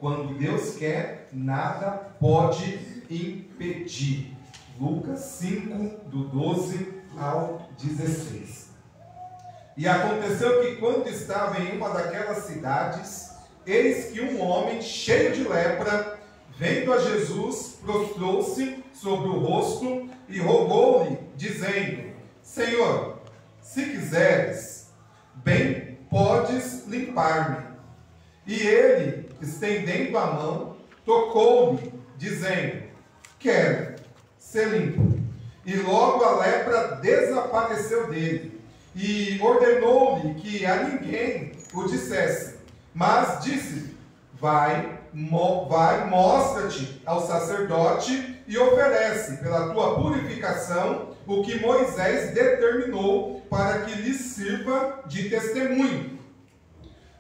Quando Deus quer, nada pode impedir. Lucas 5, do 12 ao 16. E aconteceu que quando estava em uma daquelas cidades, eis que um homem cheio de lepra, vendo a Jesus, prostrou-se sobre o rosto e rogou-lhe, dizendo: Senhor, se quiseres, bem podes limpar-me. E ele, estendendo a mão, tocou-lhe, dizendo: quero ser limpo. E logo a lepra desapareceu dele. E ordenou-lhe que a ninguém o dissesse. Mas disse: vai, mostra-te ao sacerdote e oferece pela tua purificação o que Moisés determinou para que lhe sirva de testemunho.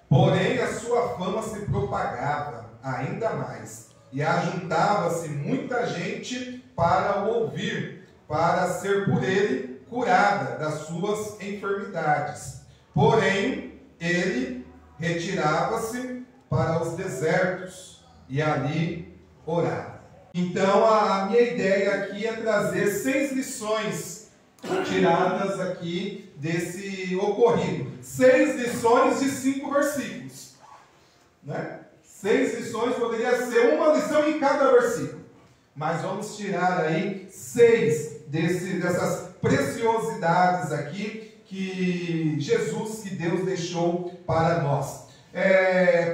Porém a sua fama se propagava ainda mais, e ajuntava-se muita gente para o ouvir, para ser por ele curada das suas enfermidades. Porém ele retirava-se para os desertos e ali orava. Então a minha ideia aqui é trazer 6 lições tiradas aqui desse ocorrido. 6 lições de 5 versículos, né? 6 lições, poderia ser uma lição em cada versículo, mas vamos tirar aí 6 dessas preciosidades aqui que Jesus, que Deus deixou para nós.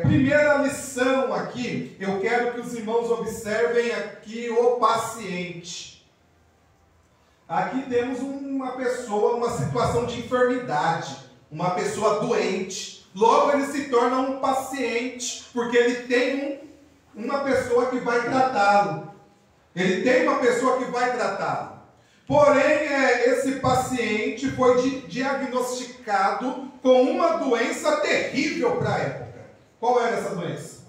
Primeira lição aqui, eu quero que os irmãos observem aqui o paciente. Aqui temos uma pessoa numa situação de enfermidade, uma pessoa doente. Logo ele se torna um paciente, porque ele tem uma pessoa que vai tratá-lo. Ele tem uma pessoa que vai tratá-lo. Porém, esse paciente foi diagnosticado com uma doença terrível para a época. Qual era essa doença?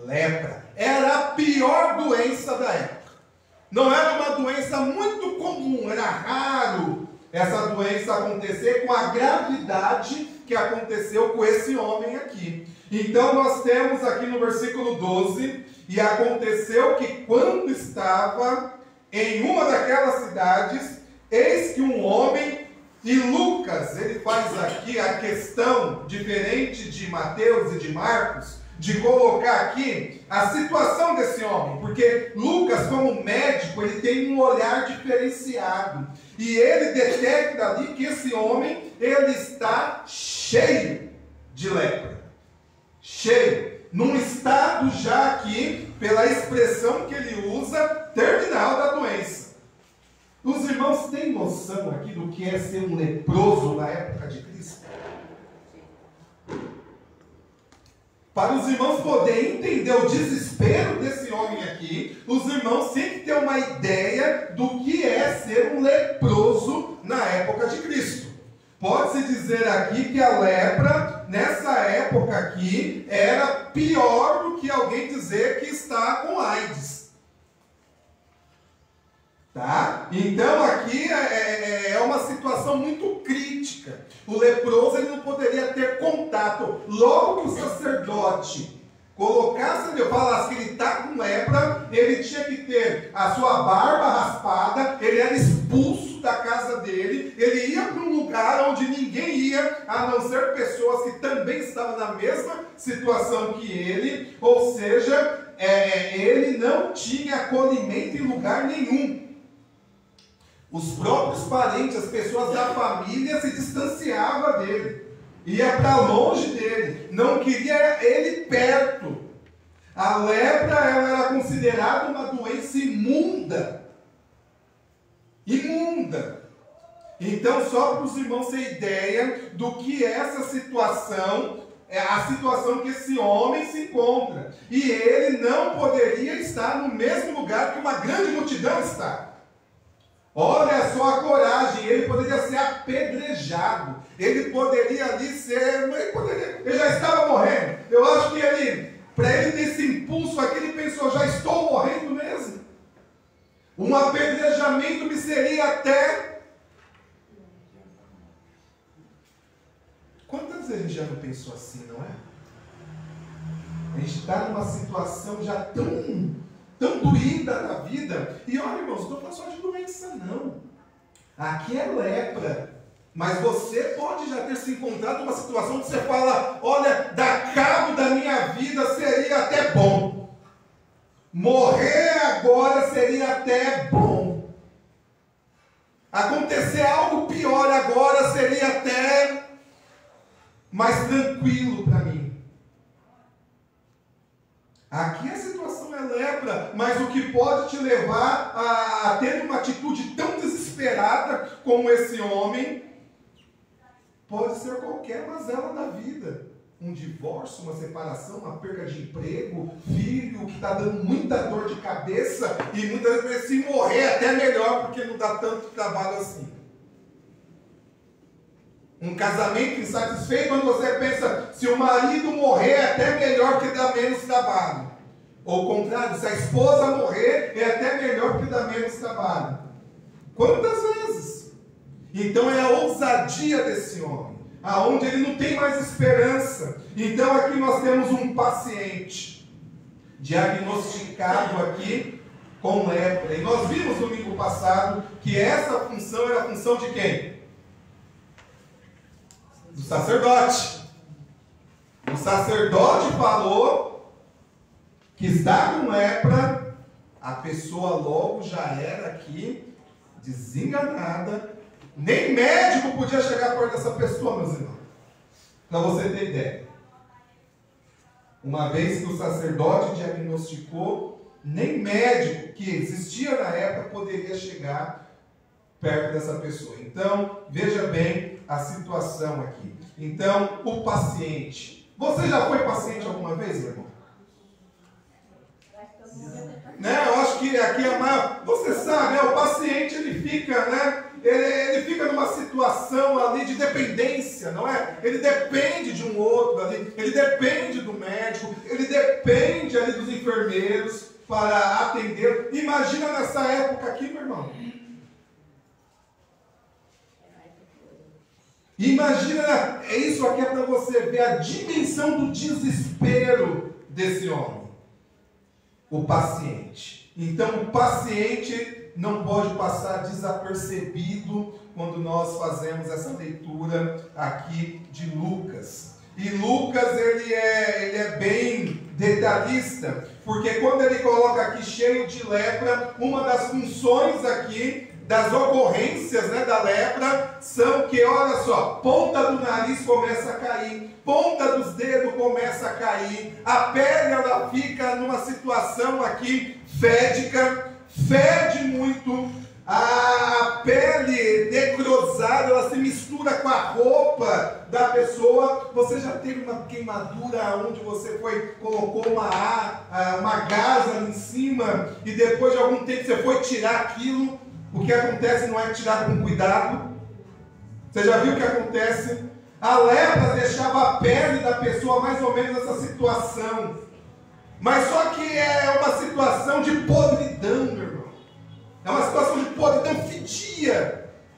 Lepra. Era a pior doença da época. Não era uma doença muito comum, era raro essa doença acontecer com a gravidade que aconteceu com esse homem aqui. Então nós temos aqui no versículo 12, e aconteceu que quando estava em uma daquelas cidades, eis que um homem, e Lucas, ele faz aqui a questão, diferente de Mateus e de Marcos, de colocar aqui a situação desse homem, porque Lucas, como médico, ele tem um olhar diferenciado, e ele detecta ali que esse homem, ele está cheio de lepra, cheio, num estado já aqui, pela expressão que ele usa, terminal da doença. Os irmãos têm noção aqui do que é ser um leproso na época de Cristo? Para os irmãos poderem entender o desespero desse homem aqui, os irmãos têm que ter uma ideia do que é ser um leproso na época de Cristo. Pode-se dizer aqui que a lepra, nessa época aqui, era pior do que alguém dizer que está com AIDS. Tá? Então aqui é uma situação muito crítica. O leproso ele não poderia ter contato. Logo que o sacerdote colocasse, falasse que ele está com lepra, ele tinha que ter a sua barba raspada, ele era expulso da casa dele, ele ia para um lugar onde ninguém ia, a não ser pessoas que também estavam na mesma situação que ele, ou seja, ele não tinha acolhimento em lugar nenhum. Os próprios parentes, as pessoas da família se distanciavam dele, ia para longe dele, não queria ele perto. A lepra ela era considerada uma doença imunda. Imunda. Então, só para os irmãos terem ideia do que é essa situação, é a situação que esse homem se encontra. E ele não poderia estar no mesmo lugar que uma grande multidão está. Olha só a coragem, ele poderia ser apedrejado, ele poderia ali ser, ele já estava morrendo. Eu acho que para ele ter esse impulso aqui, ele pensou, já estou morrendo mesmo. Um apedrejamento me seria até... Quantas vezes a gente já não pensou assim, não é? A gente está numa situação já tão doída na vida. E olha, irmãos, não estou falando só de doença, não. Aqui é lepra. Mas você pode já ter se encontrado numa situação que você fala: olha, dar cabo da minha vida seria até bom. Morrer agora seria até bom. Acontecer algo pior agora seria até mais tranquilo para mim. Aqui a situação é lepra, mas o que pode te levar a ter uma atitude tão desesperada como esse homem, pode ser qualquer mazela da vida. Um divórcio, uma separação, uma perda de emprego, filho que está dando muita dor de cabeça, e muitas vezes se morrer até melhor, porque não dá tanto trabalho assim. Um casamento insatisfeito, quando você pensa, se o marido morrer é até melhor porque dá menos trabalho. Ou o contrário, se a esposa morrer é até melhor porque dá menos trabalho. Quantas vezes? Então é a ousadia desse homem, aonde ele não tem mais esperança. Então aqui nós temos um paciente diagnosticado aqui com lepra. E nós vimos no domingo passado que essa função era a função de quem? Do sacerdote. O sacerdote falou que está com lepra, a pessoa logo já era aqui desenganada. Nem médico podia chegar perto dessa pessoa, meus irmãos. Para você ter ideia. Uma vez que o sacerdote diagnosticou, nem médico que existia na época poderia chegar perto dessa pessoa. Então, veja bem a situação aqui. Então, o paciente. Você já foi paciente alguma vez, meu irmão? Né? Eu acho que aqui a maior... Você sabe, né? O paciente ele fica, né? Ele fica numa situação ali de dependência, não é? Ele depende de um outro ali, ele depende do médico, ele depende ali dos enfermeiros para atender. Imagina nessa época aqui, meu irmão. Imagina, isso aqui é para você ver a dimensão do desespero desse homem. O paciente. Então o paciente não pode passar desapercebido quando nós fazemos essa leitura aqui de Lucas. E Lucas ele é bem detalhista, porque quando ele coloca aqui cheio de lepra, uma das funções aqui das ocorrências, né, da lepra são que, olha só, ponta do nariz começa a cair, ponta dos dedos começa a cair, a pele ela fica numa situação aqui fédica, fede muito, a pele necrosada, ela se mistura com a roupa da pessoa. Você já teve uma queimadura onde você colocou uma gasa ali em cima e depois de algum tempo você foi tirar aquilo? O que acontece não é tirado com cuidado. Você já viu o que acontece? A lepra deixava a pele da pessoa mais ou menos nessa situação. Mas só que é uma situação de podridão, meu irmão. É uma situação de podridão,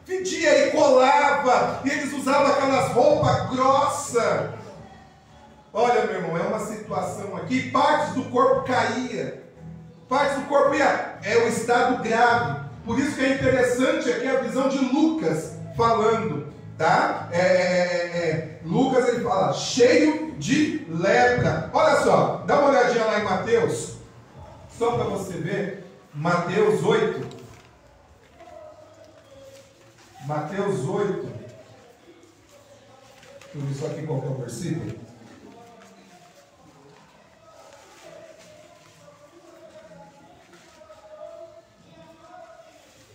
fedia e colava, e eles usavam aquelas roupas grossas. Olha, meu irmão, é uma situação aqui, partes do corpo caía, partes do corpo ia, é o estado grave. Por isso que é interessante aqui a visão de Lucas falando, tá? Lucas ele fala, cheio de lepra. Olha só, dá uma olhadinha lá em Mateus, só para você ver, Mateus 8. Mateus 8. Deixa eu ver só aqui qual que é o versículo.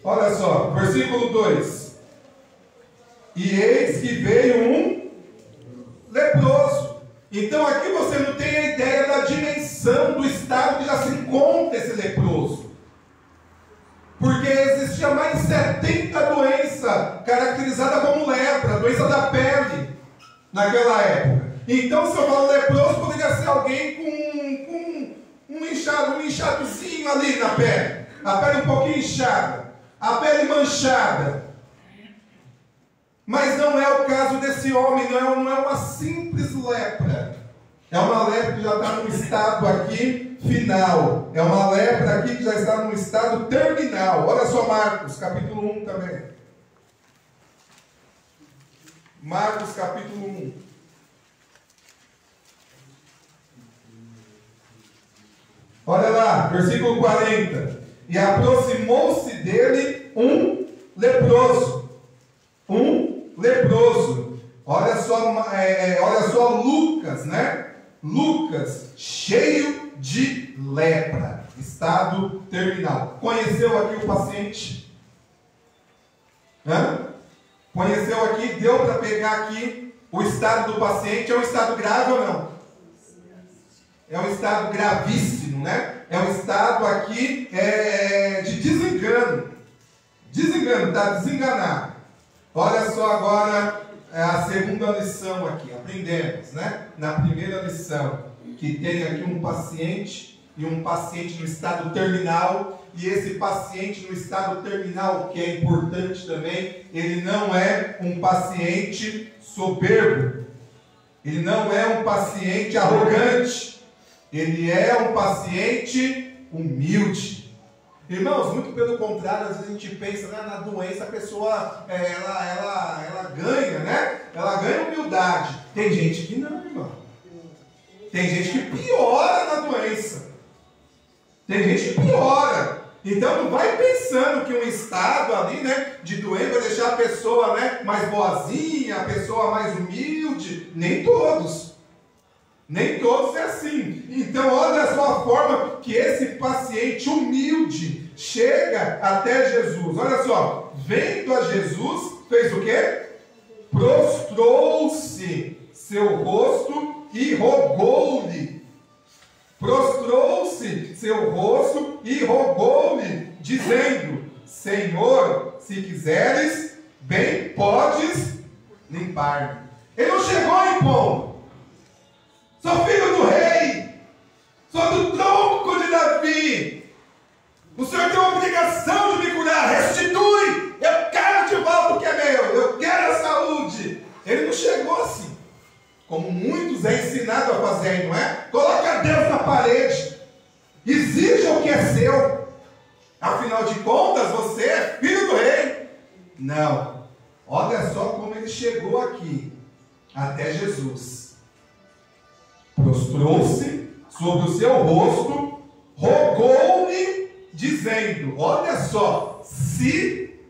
Olha só, versículo 2. E eis que veio um leproso. Então aqui você não tem a ideia da dimensão do estado que já se encontra esse leproso. Porque existia mais de 70 doenças caracterizadas como lepra, doença da pele, naquela época. Então se eu falo leproso, poderia ser alguém com um inchadozinho ali na pele. A pele um pouquinho inchada. A pele manchada. Mas não é o caso desse homem, não é uma simples lepra. É uma lepra que já está num estado aqui final. É uma lepra aqui que já está num estado terminal. Olha só Marcos, capítulo 1 também. Marcos, capítulo 1. Olha lá, versículo 40. E aproximou-se dele um leproso. Um leproso. Olha só Lucas, né? Lucas, cheio de lepra. Estado terminal. Conheceu aqui o paciente? Conheceu aqui? Deu para pegar aqui o estado do paciente? É um estado grave ou não? É um estado gravíssimo, né? É um estado aqui de desengano. Desengano, está desenganado. Olha só agora a segunda lição aqui. Aprendemos, né? Na primeira lição, que tem aqui um paciente e um paciente no estado terminal. E esse paciente no estado terminal, que é importante também, ele não é um paciente soberbo. Ele não é um paciente arrogante. Ele é um paciente humilde. Irmãos, muito pelo contrário, às vezes a gente pensa, né, na doença, a pessoa ela ganha, né? Ela ganha humildade. Tem gente que não, irmão. Tem gente que piora na doença. Tem gente que piora. Então não vai pensando que um estado ali, né, de doença vai deixar a pessoa, né, mais boazinha, a pessoa mais humilde. Nem todos. Nem todos é assim. Então olha só a forma que esse paciente humilde chega até Jesus. Olha só, vendo a Jesus, fez o quê? Prostrou-se seu rosto e rogou-lhe. Prostrou-se seu rosto e rogou-lhe, dizendo: Senhor, se quiseres, bem podes limpar-me. Ele não chegou impondo. Sou filho do rei, sou do tronco de Davi. O Senhor tem a obrigação de me curar. Restitui, eu quero de volta o que é meu, eu quero a saúde. Ele não chegou assim, como muitos é ensinado a fazer, não é? Coloca Deus na parede, exija o que é seu. Afinal de contas, você é filho do rei. Não, olha só como ele chegou aqui, até Jesus. Prostrou-se sobre o seu rosto, rogou-lhe, dizendo: olha só, se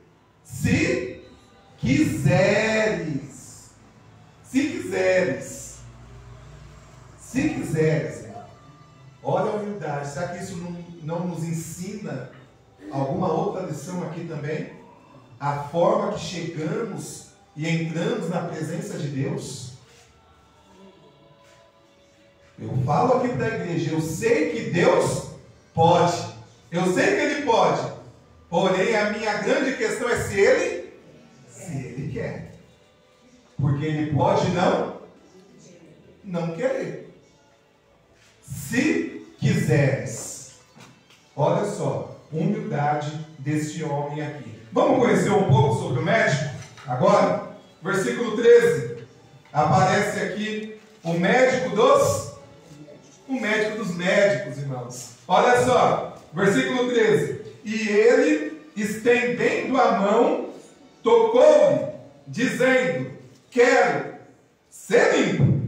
quiseres, olha a humildade. Será que isso não nos ensina alguma outra lição aqui também? A forma que chegamos e entramos na presença de Deus. Eu falo aqui para a igreja, eu sei que Deus pode, eu sei que Ele pode, porém a minha grande questão é se Ele quer, porque Ele pode não querer. Se quiseres, olha só, humildade deste homem aqui. Vamos conhecer um pouco sobre o médico? Agora, versículo 13, aparece aqui o médico dos médicos, irmãos. Olha só, versículo 13. E ele, estendendo a mão, tocou-lhe, dizendo: quero ser limpo.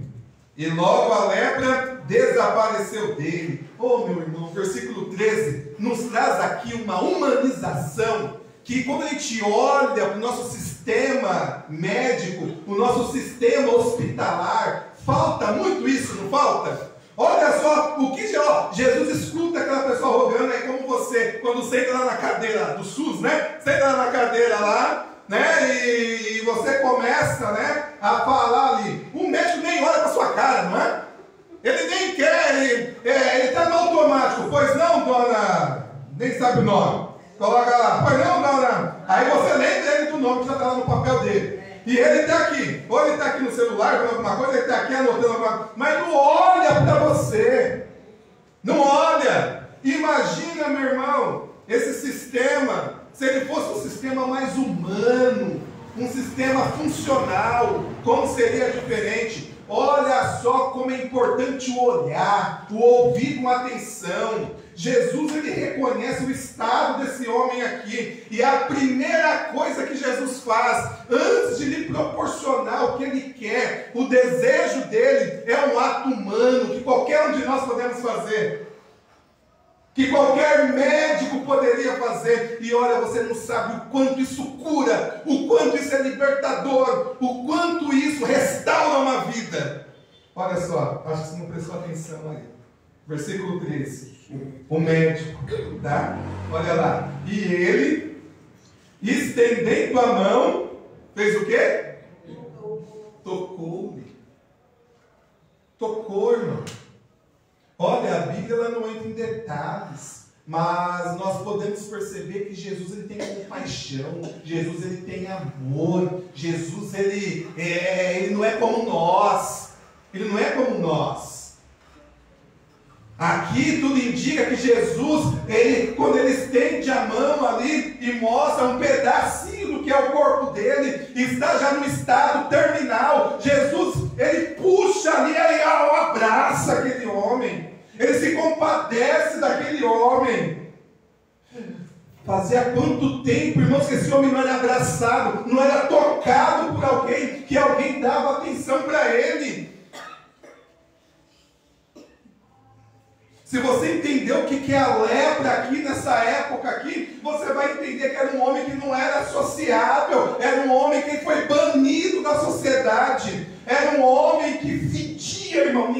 E logo a lepra desapareceu dele. Oh, meu irmão, versículo 13 nos traz aqui uma humanização que, quando a gente olha para o nosso sistema médico, o nosso sistema hospitalar, falta muito isso, não falta? Olha só o que Jesus escuta aquela pessoa rogando aí, como você, quando senta lá na cadeira do SUS, né? Senta lá na cadeira lá, né? E você começa, né, a falar ali. O médico nem olha para sua cara, não é? Ele nem quer, ele está no automático. Pois não, dona, nem sabe o nome. Coloca lá, pois não, dona. Aí você lembra ele do nome que já está lá no papel dele. E ele está aqui, ou ele está aqui no celular, vendo alguma coisa, ele está aqui anotando alguma coisa, mas não olha para você, não olha. Imagina, meu irmão, esse sistema, se ele fosse um sistema mais humano, um sistema funcional, como seria diferente? Olha só como é importante o olhar, o ouvir com atenção. Jesus, ele reconhece o estado desse homem aqui, e a primeira coisa que Jesus faz, antes de lhe proporcionar o que ele quer, o desejo dele é um ato humano, que qualquer um de nós podemos fazer, que qualquer médico poderia fazer. E olha, você não sabe o quanto isso cura, o quanto isso é libertador, o quanto isso restaura uma vida. Olha só, acho que você não prestou atenção aí. Versículo 13. O médico, tá? Olha lá. E ele, estendendo a mão, fez o quê? Tocou-lhe. Tocou, irmão. Olha, a Bíblia ela não entra em detalhes, mas nós podemos perceber que Jesus ele tem compaixão, Jesus ele tem amor, Jesus ele não é como nós, ele não é como nós. Aqui tudo indica que Jesus, quando ele estende a mão ali e mostra um pedacinho do que é o corpo dele, está já no estado terminal. Jesus, ele puxa ali e abraça aquele homem, ele se compadece daquele homem. Fazia quanto tempo, irmãos, que esse homem não era abraçado, não era tocado por alguém, que alguém dava atenção para ele. Se você entender o que é a lepra aqui, nessa época aqui, você vai entender que era um homem que não era sociável, era um homem que foi banido da sociedade, era um homem que fedia, irmão,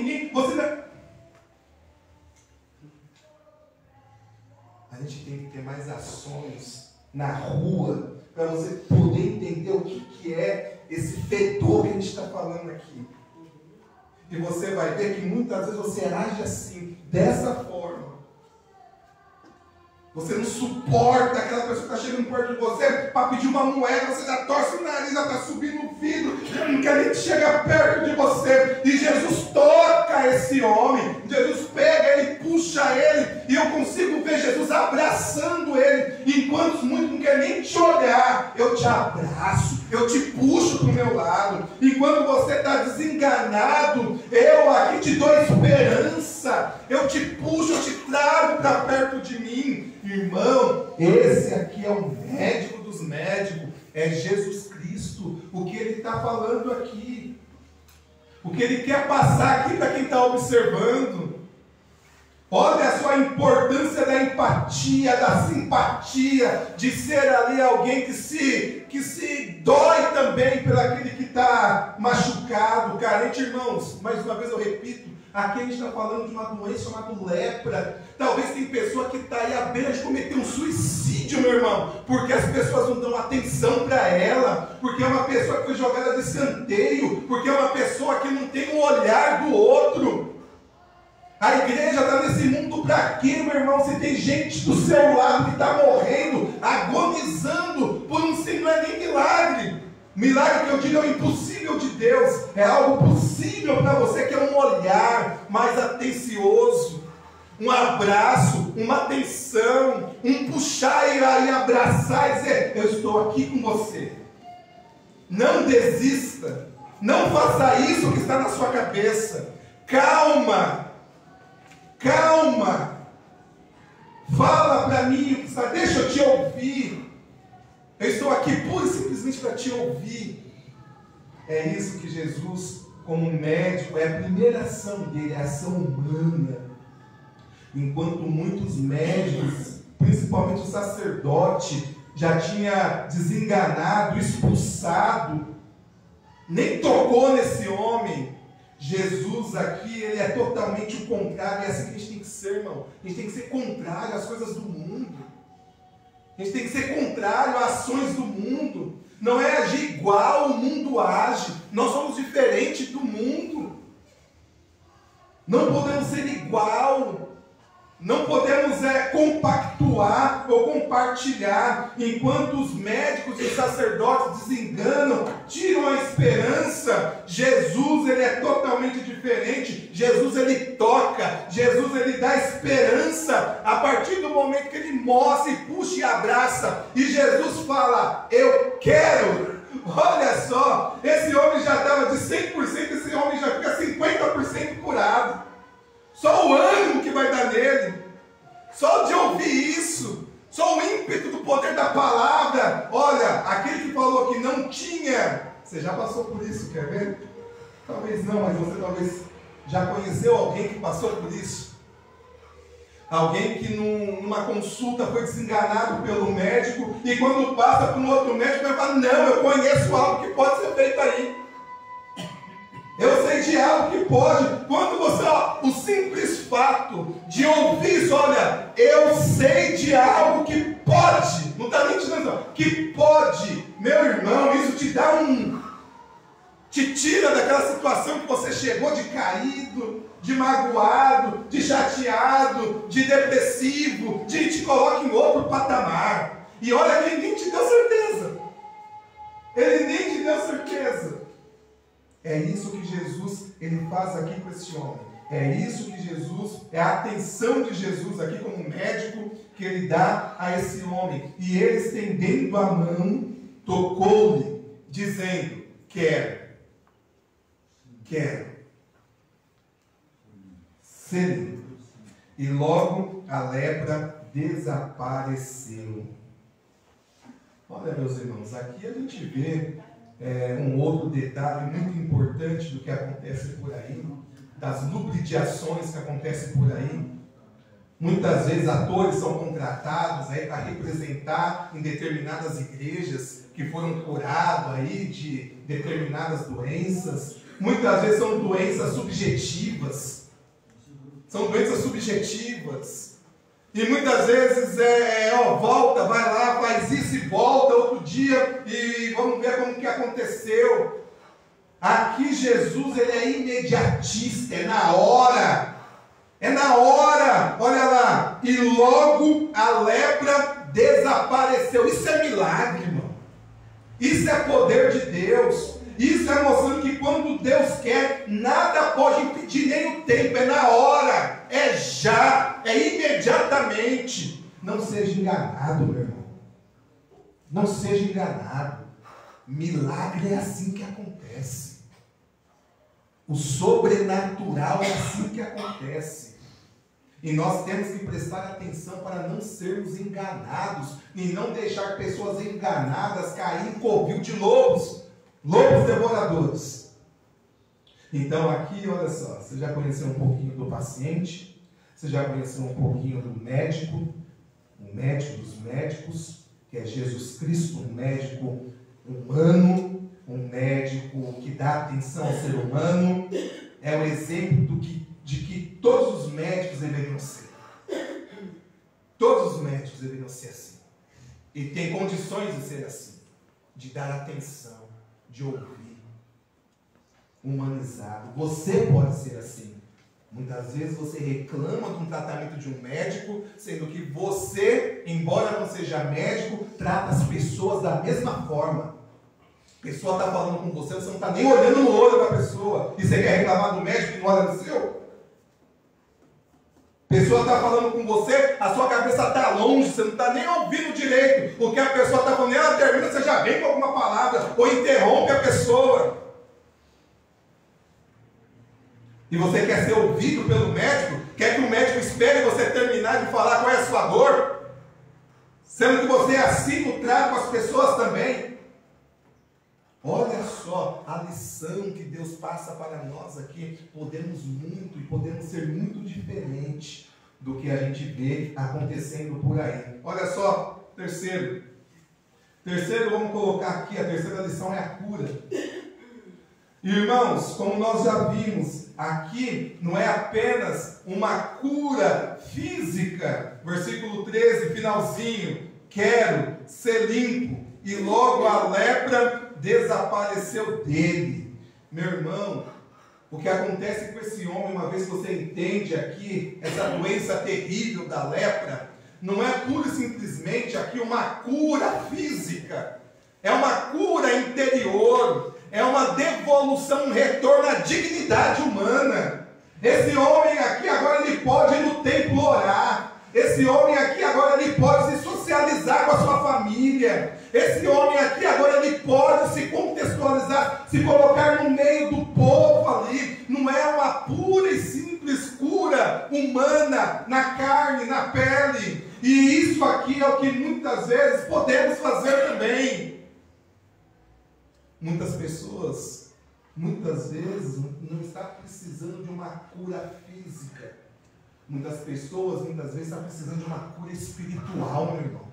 A gente tem que ter mais ações na rua, para você poder entender o que é esse fedor que a gente está falando aqui. E você vai ver que muitas vezes você age assim, dessa forma. Você não suporta aquela pessoa que está chegando perto de você para pedir uma moeda, você já torce o nariz, já está subindo o vidro, já não quer nem chegar perto de você. E Jesus toca esse homem, Jesus pega ele, puxa ele, e eu consigo ver Jesus abraçando ele, enquanto muitos não querem nem te olhar. Eu te abraço, eu te puxo para o meu lado. Enquanto você está desenganado, eu aqui te dou esperança, eu te puxo, eu te trago para perto de mim. Irmão, esse aqui é o médico dos médicos, é Jesus Cristo. O que ele está falando aqui, o que ele quer passar aqui para quem está observando. Olha só a importância da empatia, da simpatia, de ser ali alguém que se dói também pelo aquele que está machucado, carente. Irmãos, mais uma vez eu repito, aqui a gente está falando de uma doença chamada lepra. Talvez tem pessoa que está aí à beira de cometer um suicídio, meu irmão, porque as pessoas não dão atenção para ela, porque é uma pessoa que foi jogada de escanteio, porque é uma pessoa que não tem um olhar do outro. A igreja está nesse mundo para quê, meu irmão? Se tem gente do seu lado que está morrendo, agonizando por um sim, não é nem milagre. Milagre que eu digo é o impossível de Deus, é algo possível para você, que é um olhar mais atencioso, um abraço, uma atenção, um puxar e abraçar e dizer: eu estou aqui com você. Não desista, não faça isso que está na sua cabeça. Calma, calma, fala para mim o que está, deixa eu te ouvir. Eu estou aqui pura e simplesmente para te ouvir. É isso que Jesus, como médico, é a primeira ação dele, é a ação humana. Enquanto muitos médicos, principalmente o sacerdote, já tinha desenganado, expulsado, nem tocou nesse homem. Jesus aqui, ele é totalmente o contrário. É assim que a gente tem que ser, irmão. A gente tem que ser contrário às coisas do mundo. A gente tem que ser contrário às ações do mundo. Não é agir igual o mundo age. Nós somos diferentes do mundo. Não podemos ser igual. Não podemos compactuar ou compartilhar. Enquanto os médicos e os sacerdotes desenganam, tiram a esperança, Jesus, ele é totalmente diferente. Jesus, ele toca, Jesus, ele dá esperança a partir do momento que ele mostra e puxa e abraça. E Jesus fala: eu quero, Olha só, esse homem já estava de 100%, esse homem já fica 50% curado. Só o ânimo que vai dar nele, só de ouvir isso, só o ímpeto do poder da palavra. Olha, aquele que falou que não tinha, você já passou por isso, quer ver? Talvez não, mas você talvez já conheceu alguém que passou por isso. Alguém que numa consulta foi desenganado pelo médico e quando passa para um outro médico vai falar, não, eu conheço algo que pode ser feito aí. Eu sei de algo que pode. Quando você, o simples fato de ouvir isso, olha, eu sei de algo que pode, não está mentindo não, que pode, meu irmão, isso te dá te tira daquela situação que você chegou de caído, de magoado, de chateado, de depressivo, te coloca em outro patamar. E olha que ele nem te deu certeza. Ele nem te deu certeza. É isso que Jesus ele faz aqui com esse homem. É isso que Jesus, é a atenção de Jesus aqui como médico que ele dá a esse homem. E ele, estendendo a mão, tocou-lhe, dizendo, quero. Ser limpo. E logo a lepra desapareceu. Olha, meus irmãos, aqui a gente vê um outro detalhe muito importante do que acontece por aí, das lubridiações que acontecem por aí. Muitas vezes atores são contratados aí para representar em determinadas igrejas que foram curados aí de determinadas doenças. Muitas vezes são doenças subjetivas. São doenças subjetivas. E muitas vezes volta, vai lá, faz isso e volta outro dia e vamos ver como que aconteceu. Aqui Jesus, ele é imediatista, é na hora. É na hora, olha lá. E logo a lepra desapareceu. Isso é milagre, irmão. Isso é poder de Deus. Isso é mostrando que quando Deus quer, nada pode impedir, nem o tempo, é na hora, é já, é imediatamente. Não seja enganado, meu irmão. Não seja enganado. Milagre é assim que acontece. O sobrenatural é assim que acontece. E nós temos que prestar atenção para não sermos enganados e não deixar pessoas enganadas cair em covil de lobos devoradores. Então aqui, olha só, você já conheceu um pouquinho do paciente, você já conheceu um pouquinho do médico, o médico dos médicos, que é Jesus Cristo, um médico humano, um médico que dá atenção ao ser humano, é o exemplo de que todos os médicos deveriam ser. Todos os médicos deveriam ser assim. E tem condições de ser assim, de dar atenção, de ouvir, humanizado. Você pode ser assim. Muitas vezes você reclama de um tratamento de um médico, sendo que você, embora não seja médico, trata as pessoas da mesma forma. A pessoa está falando com você, você não está nem olhando no olho da pessoa, e você quer reclamar do médico e não olha no seu? A pessoa está falando com você, a sua cabeça está longe, você não está nem ouvindo direito o que a pessoa está falando, ela termina, você já vem com alguma palavra, ou interrompe a pessoa. E você quer ser ouvido pelo médico, quer que o médico espere você terminar de falar qual é a sua dor, sendo que você é assim no trato com as pessoas também. Olha só a lição que Deus passa para nós aqui. Podemos muito e podemos ser muito diferente do que a gente vê acontecendo por aí. Olha só, terceiro, vamos colocar aqui, a terceira lição é a cura. Irmãos, como nós já vimos, aqui não é apenas uma cura física. Versículo 13, finalzinho. Quero ser limpo. E logo a lepra desapareceu dele. Meu irmão, o que acontece com esse homem, uma vez que você entende aqui essa doença terrível da lepra, não é pura e simplesmente aqui uma cura física, é uma cura interior, é uma devolução, um retorno à dignidade humana. Esse homem aqui agora ele pode ir no templo orar, esse homem aqui agora ele pode se socializar contextualizar com a sua família. Esse homem aqui agora ele pode se contextualizar, se colocar no meio do povo ali. Não é uma pura e simples cura humana, na carne, na pele. E isso aqui é o que muitas vezes podemos fazer também. Muitas pessoas, muitas vezes, não estão precisando de uma cura física. Muitas pessoas, muitas vezes, estão precisando de uma cura espiritual, meu irmão.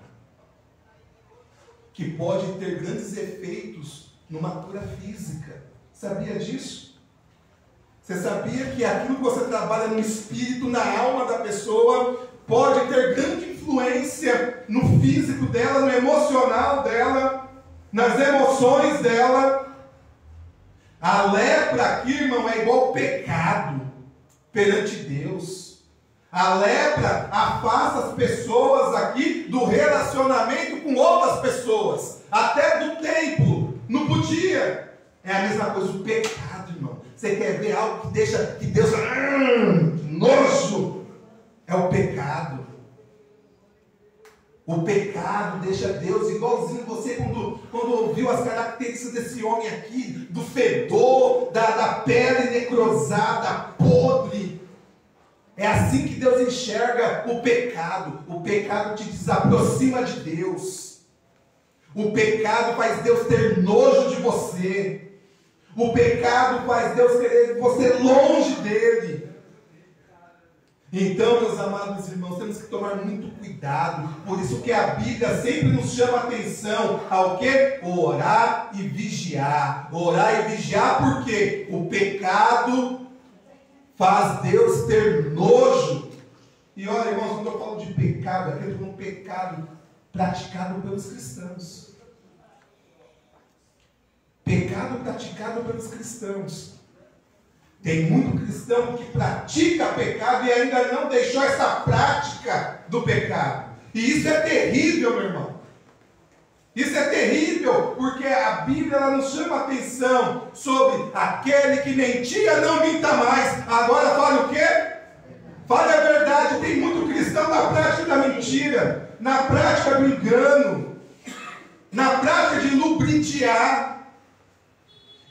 Que pode ter grandes efeitos numa cura física. Sabia disso? Você sabia que aquilo que você trabalha no espírito, na alma da pessoa, pode ter grande influência no físico dela, no emocional dela, nas emoções dela? A lepra aqui, irmão, é igual pecado perante Deus. A lepra afasta as pessoas aqui do relacionamento com outras pessoas, até do templo. Não podia. É a mesma coisa, o pecado, irmão. Você quer ver algo que deixa, que Deus, nojo? É o pecado. O pecado deixa Deus igualzinho você quando ouviu as características desse homem aqui, do fedor, da pele necrosada, podre. É assim que Deus enxerga o pecado. O pecado te desaproxima de Deus. O pecado faz Deus ter nojo de você. O pecado faz Deus querer você longe dele. Então, meus amados irmãos, temos que tomar muito cuidado. Por isso que a Bíblia sempre nos chama a atenção ao quê? Orar e vigiar. Orar e vigiar porque o pecado faz Deus ter nojo. E olha, irmãos, quando eu falo de pecado, aqui eu estou falando pecado praticado pelos cristãos. Pecado praticado pelos cristãos. Tem muito cristão que pratica pecado e ainda não deixou essa prática do pecado. E isso é terrível, meu irmão. Isso é terrível, porque a Bíblia ela nos chama a atenção sobre aquele que mentia, não minta mais. Agora fala o quê? Fale a verdade. Tem muito cristão na prática da mentira, na prática do engano, na prática de lubrificar.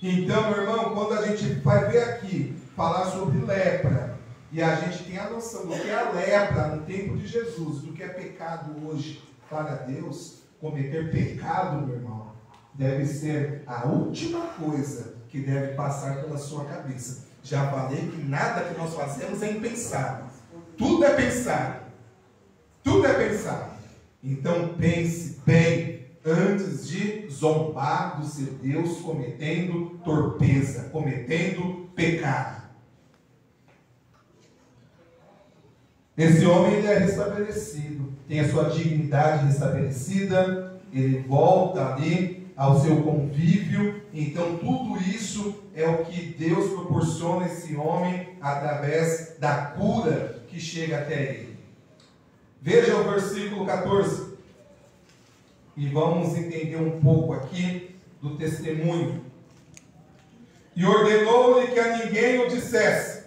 Então, meu irmão, quando a gente vai ver aqui, falar sobre lepra, e a gente tem a noção do que é a lepra no tempo de Jesus, do que é pecado hoje para Deus, cometer pecado, meu irmão, deve ser a última coisa que deve passar pela sua cabeça. Já falei que nada que nós fazemos é impensável. Tudo é pensado. Tudo é pensado. Então pense bem antes de zombar do seu Deus cometendo torpeza, cometendo pecado. Esse homem ele é restabelecido, tem a sua dignidade restabelecida, ele volta ali ao seu convívio. Então tudo isso é o que Deus proporciona a esse homem através da cura que chega até ele. Veja o versículo 14. E vamos entender um pouco aqui do testemunho. E ordenou-lhe que a ninguém o dissesse,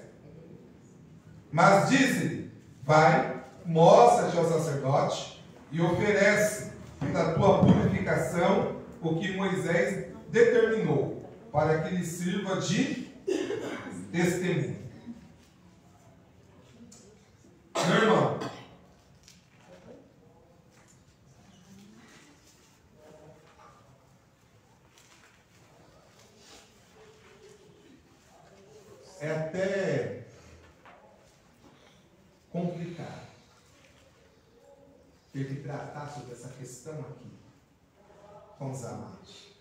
mas disse-lhe: vai, mostra-te ao sacerdote e oferece pela tua purificação o que Moisés determinou, para que lhe sirva de testemunho. Meu irmão, é até complicado ter que tratar sobre essa questão aqui com os amados.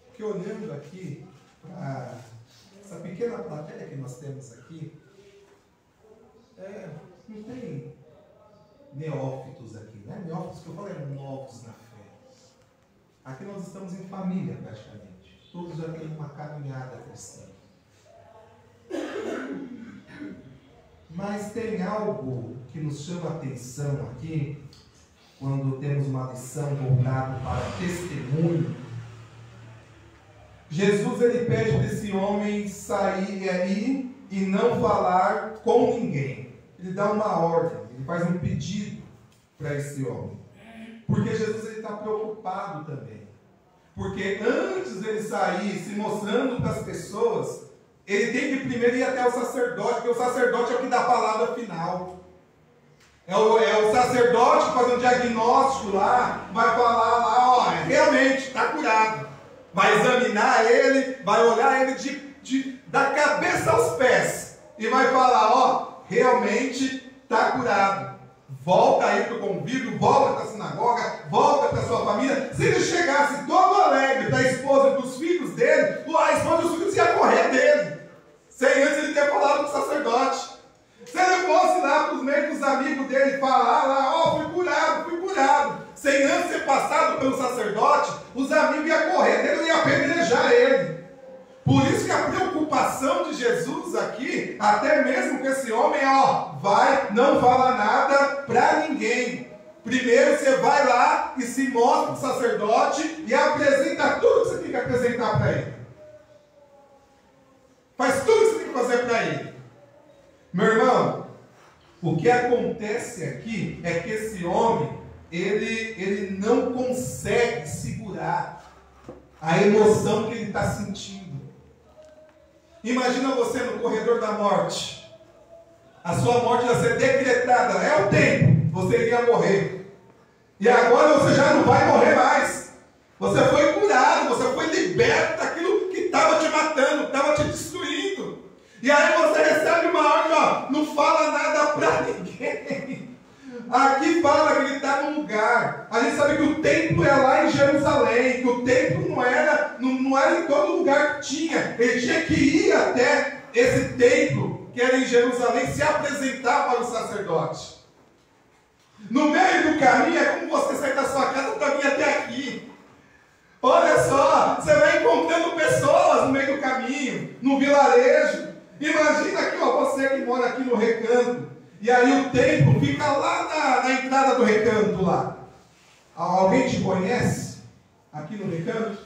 Porque olhando aqui para essa pequena plateia que nós temos aqui, não tem neófitos aqui, né? Neófitos que eu falo é novos na fé. Aqui nós estamos em família praticamente. Todos já têm uma caminhada cristã. Mas tem algo que nos chama a atenção aqui, quando temos uma lição voltada para testemunho. Jesus ele pede desse homem sair aí e não falar com ninguém. Ele dá uma ordem, ele faz um pedido para esse homem. Porque Jesus está preocupado também. Porque antes dele sair se mostrando para as pessoas, ele tem que primeiro ir até o sacerdote, porque o sacerdote é o que dá a palavra final. É o sacerdote que faz um diagnóstico lá, vai falar lá, ó, realmente está curado. Vai examinar ele, vai olhar ele da cabeça aos pés e vai falar, ó, realmente está curado. Volta aí para o convívio, volta para a sinagoga, volta para a sua família. Se ele chegasse todo alegre para a esposa e para os filhos dele, a esposa e os filhos iam correr dele, sem antes ele ter falado com o sacerdote. Se ele fosse lá para os meios dos amigos dele falar lá, ó, fui curado, sem antes ser passado pelo sacerdote, os amigos iam correr dele e iam apedrejar ele. Por isso que a preocupação de Jesus aqui, até mesmo com esse homem, ó, vai, não fala nada para ninguém. Primeiro você vai lá e se mostra para o sacerdote e apresenta tudo que você tem que apresentar para ele. Faz tudo que você tem que fazer para ele. Meu irmão, o que acontece aqui é que esse homem, ele não consegue segurar a emoção que ele está sentindo. Imagina você no corredor da morte. A sua morte ia ser decretada. É o tempo. Você iria morrer. E agora você já não vai morrer mais. Você foi curado. Você foi liberto daquilo que estava te matando, estava te destruindo. E aí você recebe uma ordem, ó, não fala nada para ninguém. Aqui fala que ele está num lugar. A gente sabe que o templo é lá em Jerusalém, que o templo não era em todo lugar que tinha. Ele tinha que ir até esse templo, que era em Jerusalém, se apresentar para o sacerdote. No meio do caminho, é como você sair da sua casa para vir até aqui. Olha só, você vai encontrando pessoas no meio do caminho, no vilarejo. Imagina aqui, ó, você que mora aqui no Recanto. E aí o templo fica lá na entrada do Recanto lá. Alguém te conhece? Aqui no Recanto?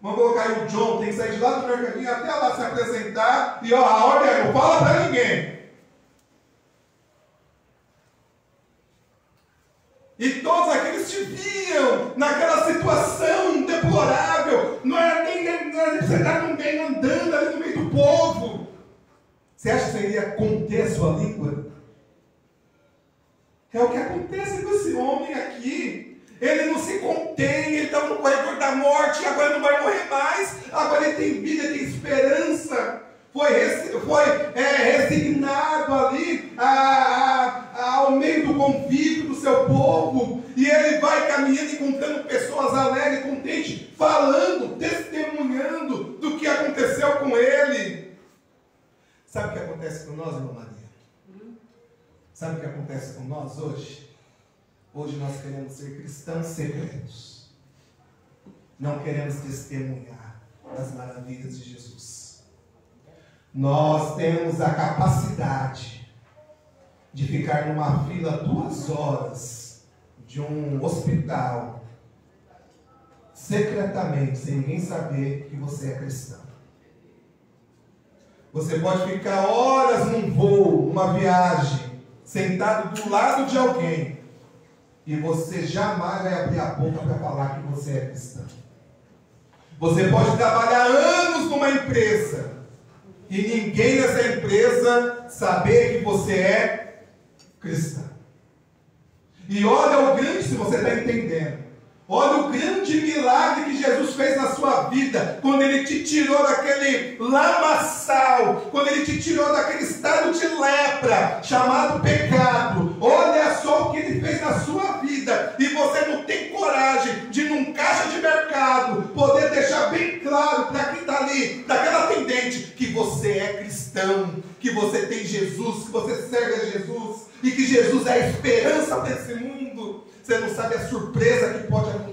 Vamos colocar aí o John, tem que sair de lá do mercadinho até lá se apresentar. E ó, a ordem é, não fala para ninguém. E todos aqueles te viam naquela situação deplorável. Não era nem você estar andando ali no meio do povo. Você acha que você iria conter a sua língua? É o que acontece com esse homem aqui. Ele não se contém, ele estava no corredor da morte, agora não vai morrer mais, agora ele tem vida, ele tem esperança. Foi resignado ali ao meio do convívio do seu povo, e ele vai caminhando, encontrando pessoas alegres, contentes, falando, testemunhando do que aconteceu com ele. Sabe o que acontece com nós, irmã Maria? Sabe o que acontece com nós hoje? Hoje nós queremos ser cristãos secretos. Não queremos testemunhar das maravilhas de Jesus. Nós temos a capacidade de ficar numa fila 2 horas de um hospital, secretamente, sem ninguém saber que você é cristão. Você pode ficar horas num voo, numa viagem, sentado do lado de alguém, e você jamais vai abrir a boca para falar que você é cristão. Você pode trabalhar anos numa empresa, e ninguém nessa empresa saber que você é cristão. E olha o grande, se você está entendendo, olha o grande milagre que Jesus fez na sua vida, quando Ele te tirou daquele lamaçal, quando Ele te tirou daquele estado de lepra, chamado pecado. Olha só o que Ele fez na sua vida, e você não tem coragem de, num caixa de mercado, poder deixar bem claro para quem está ali, daquela atendente, que você é cristão, que você tem Jesus, que você serve a Jesus, e que Jesus é a esperança desse mundo. Você não sabe a surpresa que pode acontecer